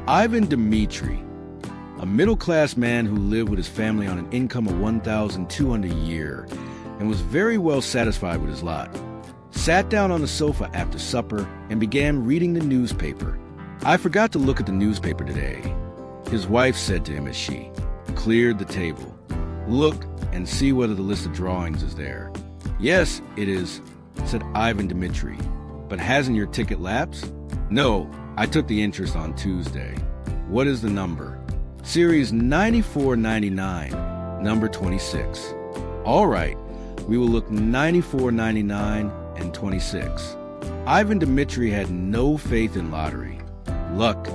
Ivan Dmitri, a middle-class man who lived with his family on an income of $1,200 a year and was very well satisfied with his lot, sat down on the sofa after supper and began reading the newspaper. "I forgot to look at the newspaper today," his wife said to him as she cleared the table. "Look and see whether the list of drawings is there." "Yes, it is," said Ivan Dmitri. "But hasn't your ticket lapsed?" "No, I took the interest on Tuesday." "What is the number?" "Series 9499, number 26. "All right, we will look 9499 and 26. Ivan Dmitri had no faith in lottery, luck,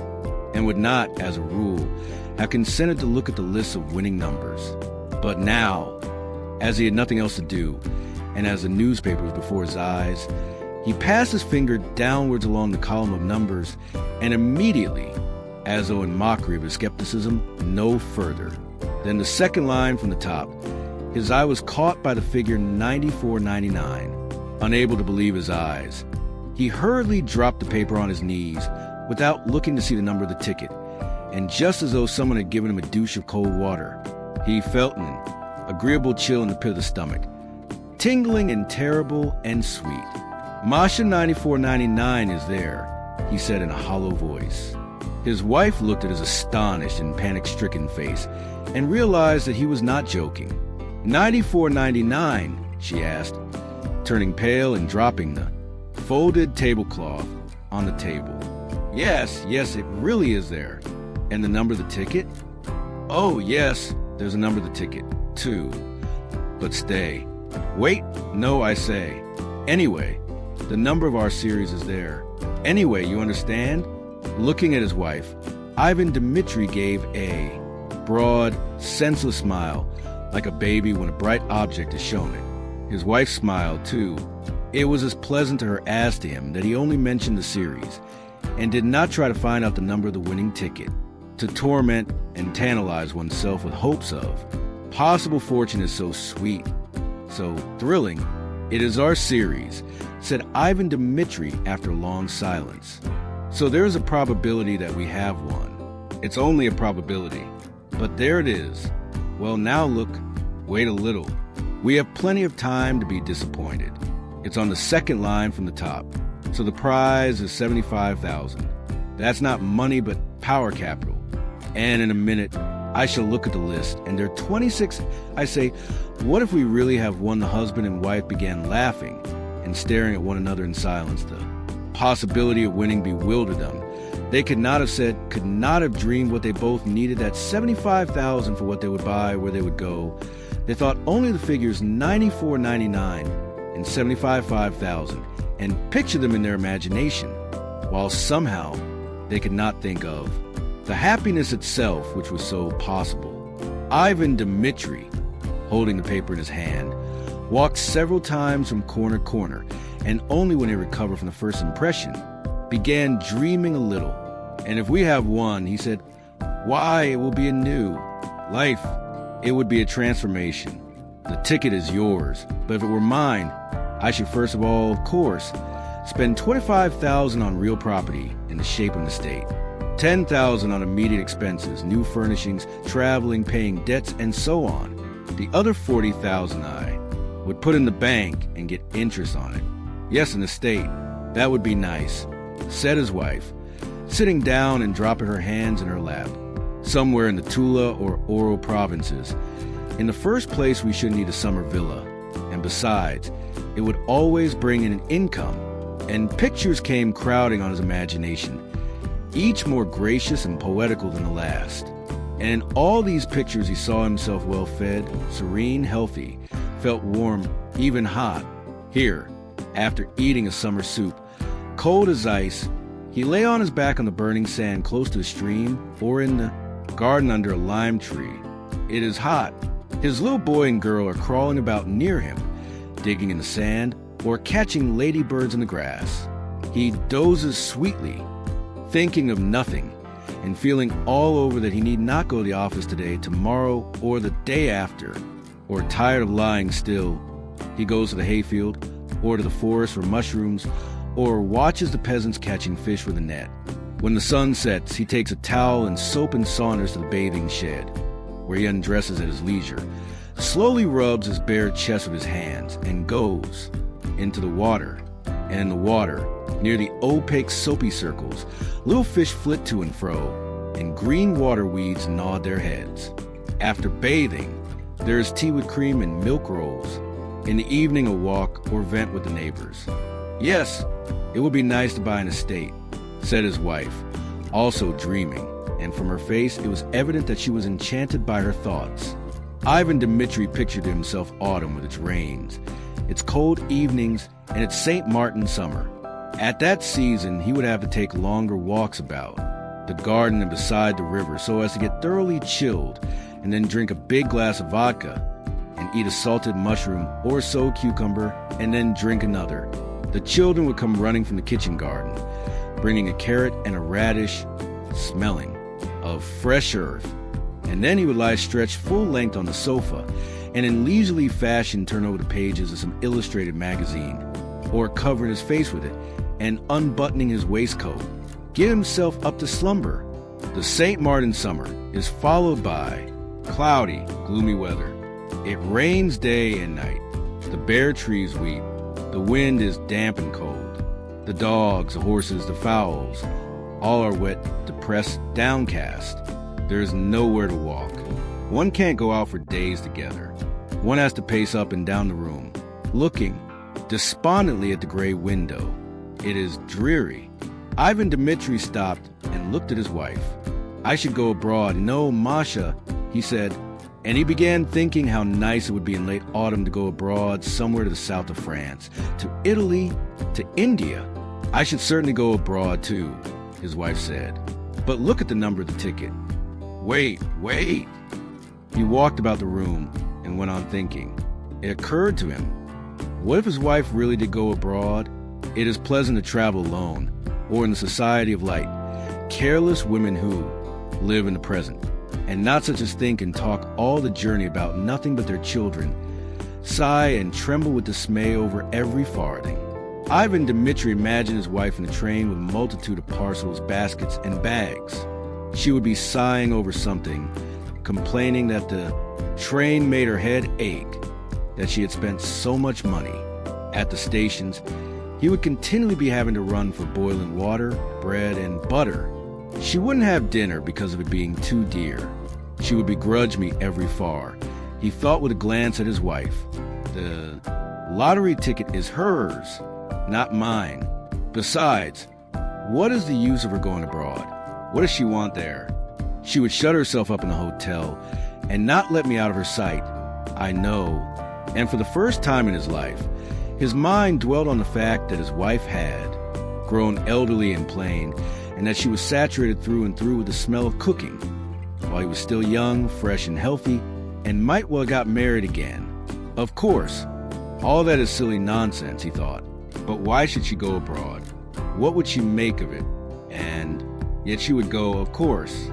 and would not, as a rule, have consented to look at the list of winning numbers. But now, as he had nothing else to do, and as the newspaper was before his eyes, he passed his finger downwards along the column of numbers, and immediately, as though in mockery of his skepticism, no further than the second line from the top, his eye was caught by the figure 9499. Unable to believe his eyes, he hurriedly dropped the paper on his knees without looking to see the number of the ticket, and just as though someone had given him a douche of cold water, he felt an agreeable chill in the pit of the stomach, tingling and terrible and sweet. "Masha 9499 is there," he said in a hollow voice. His wife looked at his astonished and panic-stricken face and realized that he was not joking. "9499, she asked, turning pale and dropping the folded tablecloth on the table. Yes, it really is there. And the number of the ticket?" "Oh, yes, there's a number of the ticket, too. But stay. Wait, no, I say. Anyway, the number of our series is there. Anyway, you understand?" Looking at his wife, Ivan Dmitri gave a broad, senseless smile, like a baby when a bright object is shown it. His wife smiled, too. It was as pleasant to her as to him that he only mentioned the series, and did not try to find out the number of the winning ticket, to torment and tantalize oneself with hopes of. Possible fortune is so sweet, so thrilling. "It is our series," said Ivan Dmitri after a long silence. "So there is a probability that we have one. It's only a probability, but there it is. Well, now look, wait a little. We have plenty of time to be disappointed. It's on the second line from the top. So the prize is 75,000. That's not money, but power capital. And in a minute, I shall look at the list, and there are 26. I say, what if we really have won?" The husband and wife began laughing and staring at one another in silence. The possibility of winning bewildered them. They could not have said, could not have dreamed what they both needed, that 75,000 for what they would buy, where they would go. They thought only the figures 9499 and 75,000, and pictured them in their imagination, while somehow they could not think of the happiness itself, which was so possible. Ivan Dmitri, holding the paper in his hand, walked several times from corner to corner, and only when he recovered from the first impression, began dreaming a little. "And if we have one," he said, "why, it will be a new life. It would be a transformation. The ticket is yours, but if it were mine, I should first of all, of course, spend 25,000 on real property in the shape of an estate, 10,000 on immediate expenses, new furnishings, traveling, paying debts, and so on. The other 40,000 I would put in the bank and get interest on it. Yes, an estate. That would be nice," said his wife, sitting down and dropping her hands in her lap. "Somewhere in the Tula or Oro provinces. In the first place, we should need a summer villa, and besides, it would always bring in an income." And pictures came crowding on his imagination, each more gracious and poetical than the last. And in all these pictures he saw himself well-fed, serene, healthy, felt warm, even hot. Here, after eating a summer soup, cold as ice, he lay on his back on the burning sand close to a stream, or in the garden under a lime tree. It is hot. His little boy and girl are crawling about near him, digging in the sand, or catching ladybirds in the grass. He dozes sweetly, thinking of nothing, and feeling all over that he need not go to the office today, tomorrow, or the day after. Or tired of lying still, he goes to the hayfield, or to the forest for mushrooms, or watches the peasants catching fish with a net. When the sun sets, he takes a towel and soap and saunters to the bathing shed, where he undresses at his leisure, slowly rubs his bare chest with his hands, and goes into the water. And in the water, near the opaque soapy circles, little fish flit to and fro, and green water weeds nod their heads. After bathing, there is tea with cream and milk rolls. In the evening, a walk or vent with the neighbors. Yes, it would be nice to buy an estate, said his wife, also dreaming, and from her face it was evident that she was enchanted by her thoughts. Ivan Dmitri pictured to himself autumn with its rains, its cold evenings, and its St. Martin summer. At that season, he would have to take longer walks about the garden and beside the river so as to get thoroughly chilled, and then drink a big glass of vodka and eat a salted mushroom or so cucumber and then drink another. The children would come running from the kitchen garden, bringing a carrot and a radish, smelling of fresh earth. And then he would lie stretched full length on the sofa and in leisurely fashion turn over the pages of some illustrated magazine, or covering his face with it and unbuttoning his waistcoat, give himself up to slumber. The St. Martin summer is followed by cloudy, gloomy weather. It rains day and night. The bare trees weep. The wind is damp and cold. The dogs, the horses, the fowls, all are wet, depressed, downcast. There is nowhere to walk. One can't go out for days together. One has to pace up and down the room, looking despondently at the gray window. It is dreary. Ivan Dmitri stopped and looked at his wife. I should go abroad. No, Masha, he said, and he began thinking how nice it would be in late autumn to go abroad somewhere to the south of France, to Italy, to India. I should certainly go abroad too, his wife said. But look at the number of the ticket. Wait. He walked about the room and went on thinking. It occurred to him, what if his wife really did go abroad? It is pleasant to travel alone, or in the society of light, careless women who live in the present, and not such as think and talk all the journey about nothing but their children, sigh and tremble with dismay over every farthing. Ivan Dmitri imagined his wife in a train with a multitude of parcels, baskets, and bags. She would be sighing over something, complaining that the train made her head ache, that she had spent so much money. At the stations, he would continually be having to run for boiling water, bread, and butter. She wouldn't have dinner because of it being too dear. She would begrudge me every far, he thought with a glance at his wife. The lottery ticket is hers, not mine. Besides, what is the use of her going abroad? What does she want there? She would shut herself up in the hotel and not let me out of her sight. I know. And for the first time in his life, his mind dwelt on the fact that his wife had grown elderly and plain, and that she was saturated through and through with the smell of cooking, while he was still young, fresh, and healthy, and might well got married again. Of course, all that is silly nonsense, he thought. But why should she go abroad? What would she make of it? And yet she would go, of course.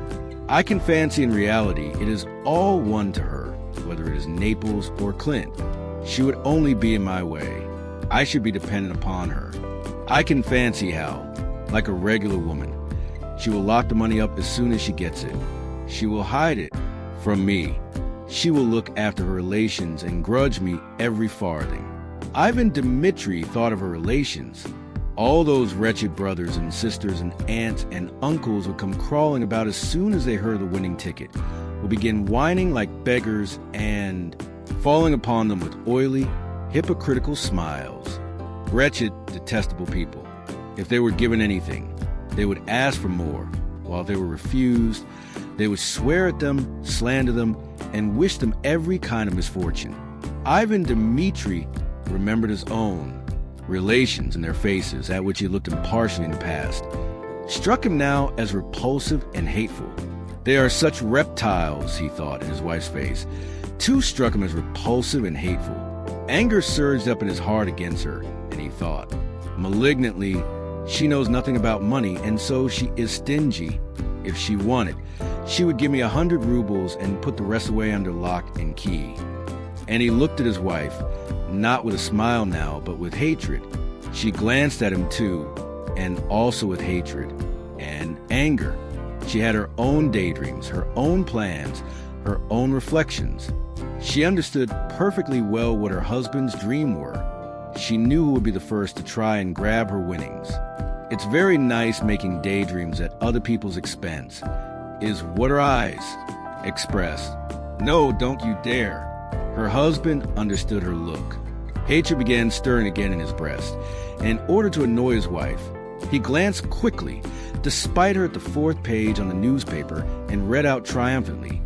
I can fancy in reality it is all one to her, whether it is Naples or Clint. She would only be in my way. I should be dependent upon her. I can fancy how, like a regular woman, she will lock the money up as soon as she gets it. She will hide it from me. She will look after her relations and grudge me every farthing. Ivan Dmitri thought of her relations. All those wretched brothers and sisters and aunts and uncles would come crawling about as soon as they heard the winning ticket, would begin whining like beggars and falling upon them with oily, hypocritical smiles. Wretched, detestable people. If they were given anything, they would ask for more, while if they were refused, they would swear at them, slander them, and wish them every kind of misfortune. Ivan Dmitri remembered his own relations and their faces, at which he looked impartially in the past, struck him now as repulsive and hateful. They are such reptiles, he thought, in his wife's face. Too struck him as repulsive and hateful. Anger surged up in his heart against her, and he thought, malignantly, she knows nothing about money, and so she is stingy. If she wanted, she would give me 100 rubles and put the rest away under lock and key. And he looked at his wife, not with a smile now, but with hatred. She glanced at him too, and also with hatred. And and anger. She had her own daydreams, her own plans, her own reflections. She understood perfectly well what her husband's dreams were. She knew who would be the first to try and grab her winnings. It's very nice making daydreams at other people's expense, is what her eyes expressed. No, don't you dare. Her husband understood her look. Hatred began stirring again in his breast, and in order to annoy his wife, he glanced quickly, despite her at the fourth page on the newspaper, and read out triumphantly,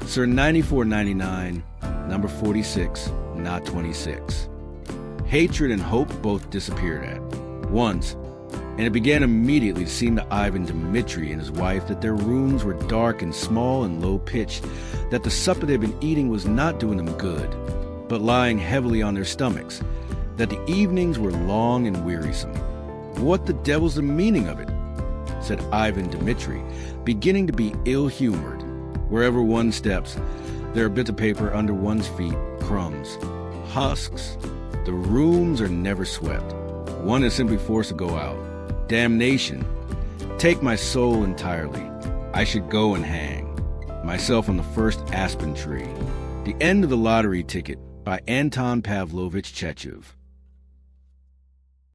Sir 9499, number 46, not 26. Hatred and hope both disappeared at once, and it began immediately to seem to Ivan Dmitri and his wife that their rooms were dark and small and low-pitched, that the supper they'd been eating was not doing them good, but lying heavily on their stomachs, that the evenings were long and wearisome. What the devil's the meaning of it? Said Ivan Dmitri, beginning to be ill-humored. Wherever one steps, there are bits of paper under one's feet, crumbs, husks. The rooms are never swept. One is simply forced to go out. Damnation. Take my soul entirely. I should go and hang myself on the first aspen tree. The End of the Lottery Ticket by Anton Pavlovich Chekhov.